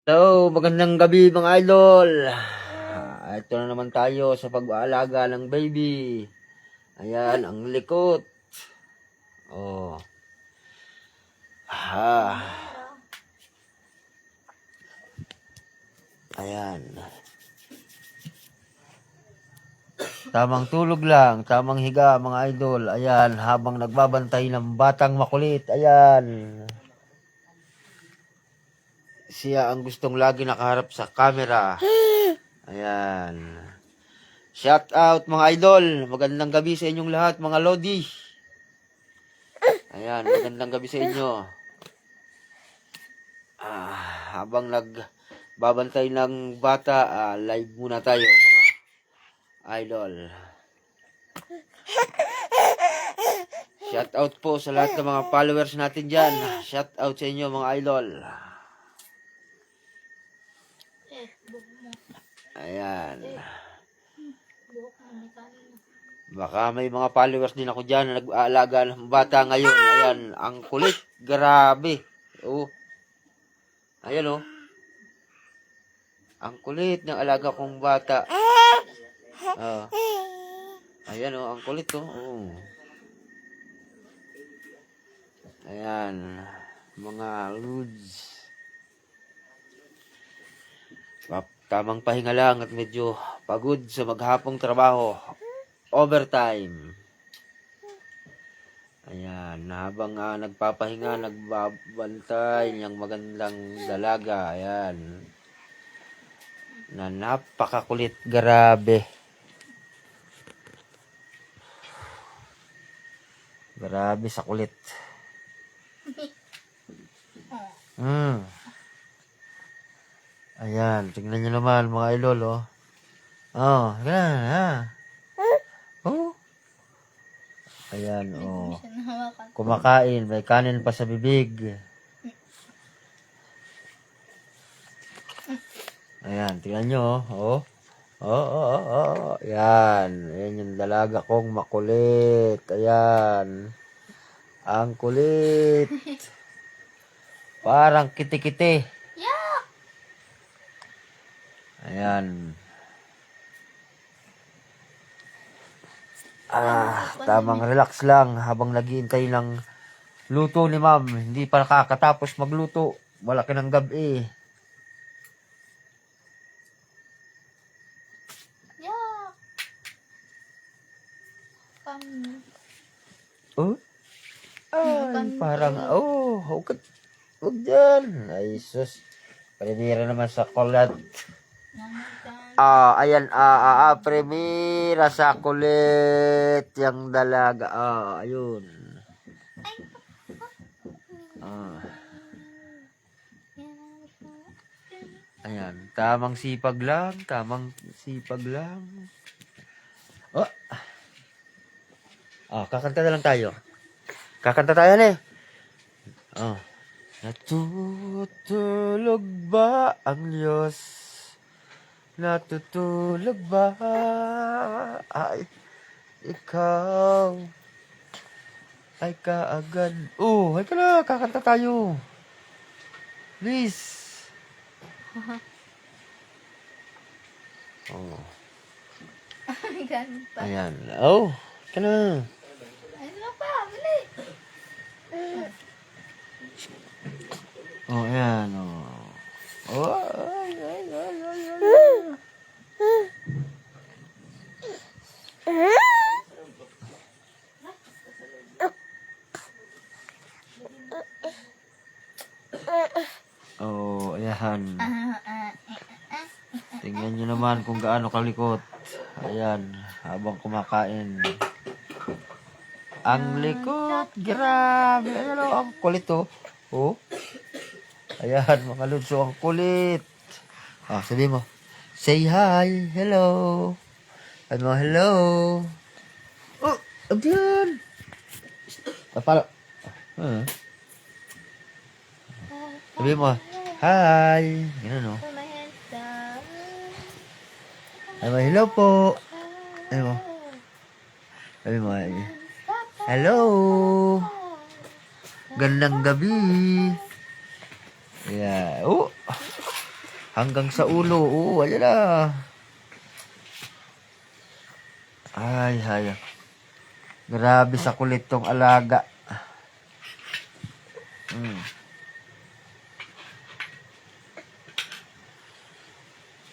Hello, magandang gabi mga idol. Ito na naman tayo sa pag-aalaga ng baby. Ayan, ang likot. Oh. Ayan. Tamang tulog lang, tamang higa mga idol. Ayan, habang nagbabantay ng batang makulit. Ayan. Siya ang gustong lagi nakaharap sa camera. Ayan. Shout out mga idol. Magandang gabi sa inyong lahat mga lodi. Ayan, magandang gabi sa inyo. Habang nagbabantay ng bata, live muna tayo mga idol. Shout out po sa lahat ng mga followers natin dyan. Shout out sa inyo mga idol. Ayan. Baka may mga followers din ako dyan na nag-aalaga ng bata ngayon. Ayan, ang kulit. Grabe. Oh. Ayan oh. Ang kulit ng alaga kong bata. Ayan oh, ang kulit oh. Oh. Ayan. Mga ludes. Tamang pahinga lang at medyo pagod sa maghapong trabaho. Overtime. Ayan, habang nagpapahinga, nagbabantay niyang magandang dalaga. Ayan. Na napakakulit, grabe. Grabe sa kulit. Ayan, tingnan nyo naman mga idol, oh. Oh, ayan, ha. Oh. Ayan, oh. Kumakain, may kanin pa sa bibig. Ayan, tingnan nyo, oh. Oh. Ayan, ayan yung dalaga kong makulit. Ayan. Ang kulit. Parang kiti-kiti. Ayan. Tamang relax lang habang naghihintay ng luto ni ma'am. Hindi pa nakakatapos magluto. Malaki ng gabi. Oh? Ay, parang, huwag dyan. Ay, sus. Primera naman sa kulat. Ayan, primera sa kulit. Yung dalaga. Ayun. Ayan, tamang sipag lang. Kakanta na lang tayo. Kakanta tayo na eh. Natutulog ba ang Diyos? Natutulog ba? Ay, ikaw ay kaagad. Ay ka na, kakanta tayo. Please. Ayan. Ka na. Ano pa? Bili. Ayan. Ayan. Tingnan nyo naman kung gaano kalikot. Ayan, habang kumakain. Ang likot, grabe. Ayan ang kulit oh. Ayan, mga ludso, ang kulit. Sabi mo, say hi, hello. Hello. Ayan. Sabi mo, hi. Ganun oh. Hello po. Sabi mo, hello. Gandang gabi. Yeah. Hanggang sa ulo. Oo, wala na. Ay, hay. Grabe sa kulit tong alaga.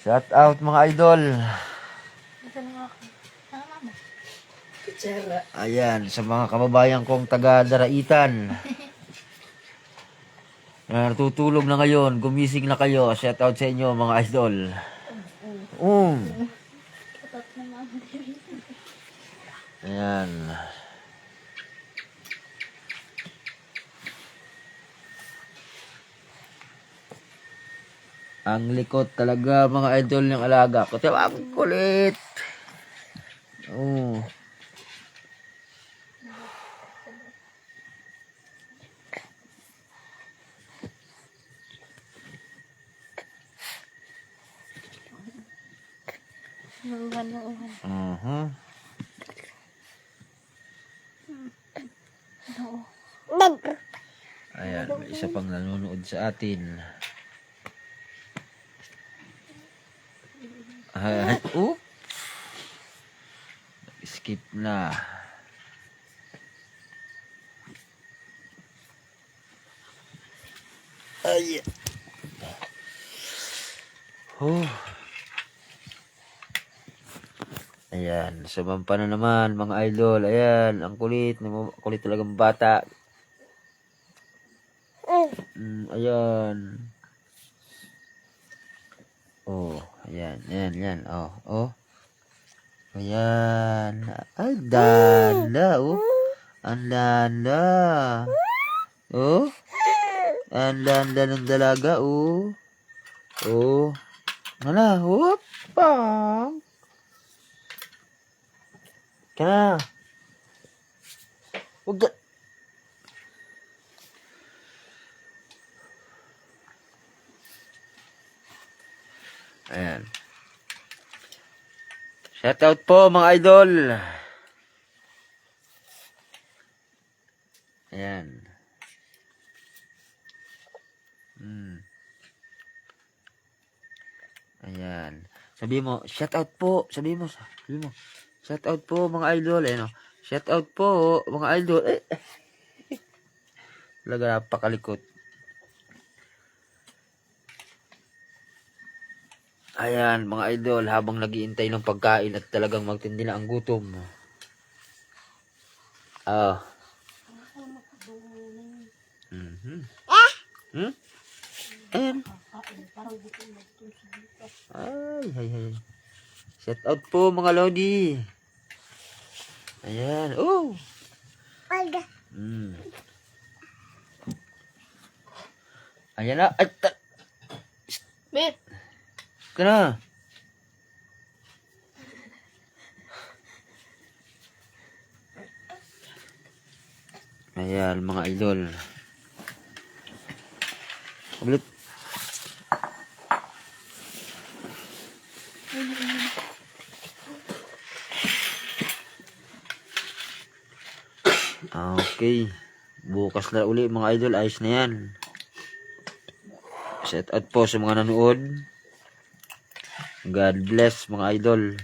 Shout out mga idol. Ito na ako. Mama. Ayan, sa mga kababayan kong taga Daraitan. Na natutulog na ngayon, gumising na kayo. Shout out sa inyo mga idol. Katot na mama. Ayan. Ang likot talaga mga idol ng alaga ko. Tiyo, ang kulit. Nauhan, nauhan. Ayan, may isa pang nanonood sa atin. Skip na. Ay. Ayan, sumampa na naman mga idol. Ayan, ang kulit. Kulit talagang bata. Ayan. Ayan, yan. Ayan. Ay, danda, Ang danda. Ang danda ng dalaga, Ano, pang. Kana. Huwag ka. Ayan. Shout out po mga idol. Ayan. Ayan. Sabi mo, shout out po. Sabi mo. Shout out po mga idol. Ayan, shout out po mga idol. Talaga napakalikot. Ayan, mga idol, habang nagiintay ng pagkain at talagang magtindi na ang gutom. Ayan. Ay. Shout out po mga lodi. Ayan, Ayan na. Bit. Kana. Ayan, mga idol. Ulit. Okay. Bukas na uli mga idol. Ayos na yan. Shout out po sa mga nanood. God bless mga idol.